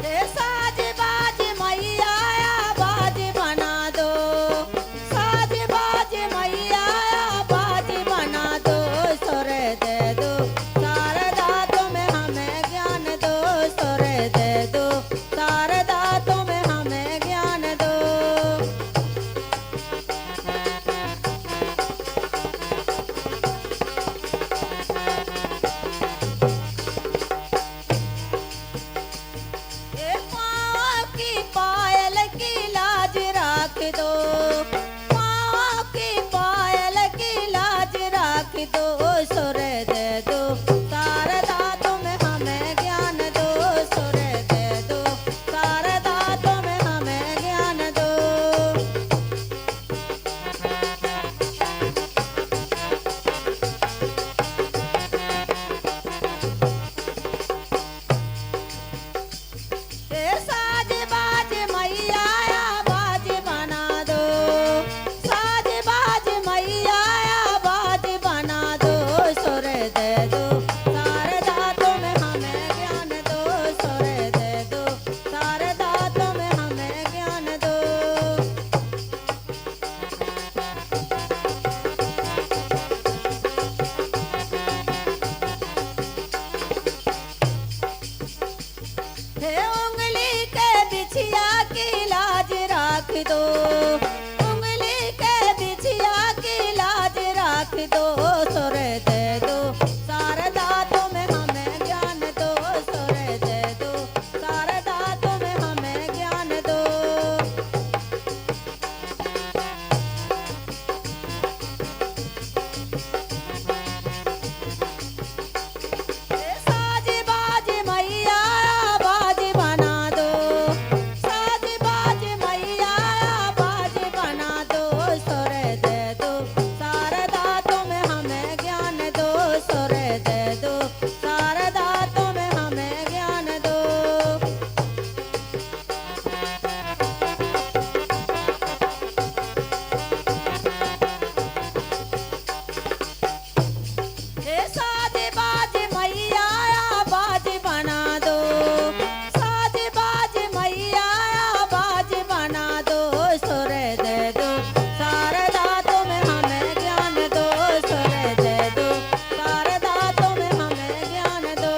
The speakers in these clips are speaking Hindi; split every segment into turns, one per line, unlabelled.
रे साज बाज मैया बाज बना दो, साज बाज मैया बाज बना दो, सुर दे दो शारदा तुम्हें हमें ज्ञान दो, सुर दे दो शारदा तुम्हें हमें ज्ञान दो। ए पाँव की पायल की लाज राख दो, पाँव की पायल की लाज राख दो, सुर दे दो शारदा तुम्हें हमें ज्ञान दो, सुर दे दो शारदा तुम्हें हमें ज्ञान दो। ए साज बाज मैया बाज बना दो, साज बाज मैया बाज बना दो, सुर दे दो शारदा तुम्हें हमें ज्ञान दो, सुर दे दो शारदा तुम्हें हमें ज्ञान दो। हे उंगली के बिछिया की लाज राख दो, उंगली के बिछिया की लाज राख दो, सुर दे दो शारदा तुम्हें हमें ज्ञान दो, सुर दे दो शारदा तुम्हें हमें ज्ञान दो। साज बाज मैया बाज बना दो, साज बाज मैया बाज बना दो, सुर दे दो शारदा तुम्हें हमें ज्ञान दो, सुर दे दो शारदा तुम्हें हमें ज्ञान दो। हे साज बाज मैया बाज बना दो, साज बाज मैया बाज बना दो, सुर दे दो शारदा तुम्हें हमें ज्ञान दो, सुर दे दो शारदा तुम्हें हमें ज्ञान दो।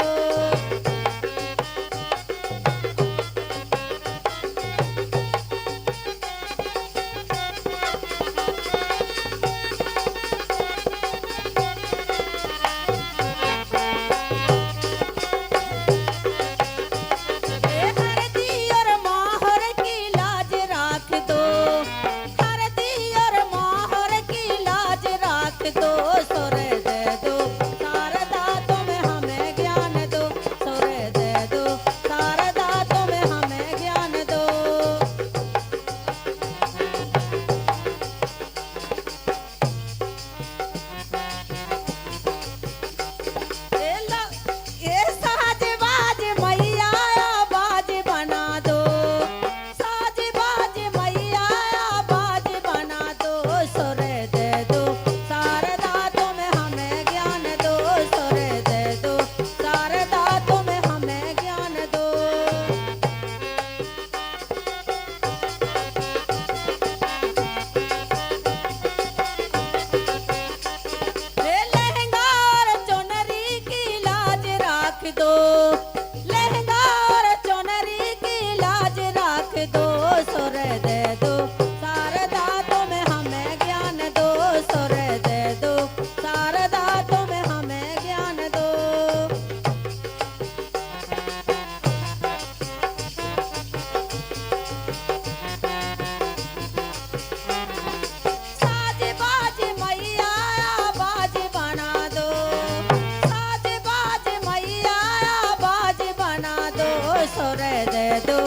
ए हरदी और माहौर की लाज राख दो, हरदी और माहौर की लाज राख दो, सुर दे दो शारदा तुम्हें हमें ज्ञान दो, सुर दे दो शारदा तुम्हें हमें ज्ञान दो। ए साज बाज मैया बाज बना दो, साज बाज मैया बाज बना दो, सुर दे दो शारदा तुम्हें हमें ज्ञान दो, सुर दे दो शारदा तुम्हें हमें ज्ञान दो। हे लहंगा और चुनरी की लाज राख दो, लहंगा और चुनरी की लाज राख दो, सुर दे दो शारदा तुम्हें हमें ज्ञान दो, सुर दे दो शारदा तुम्हें हमें ज्ञान दो। साज बाज मैया बाज बना दो, साज बाज मैया बाज बना दो, सुर दे दो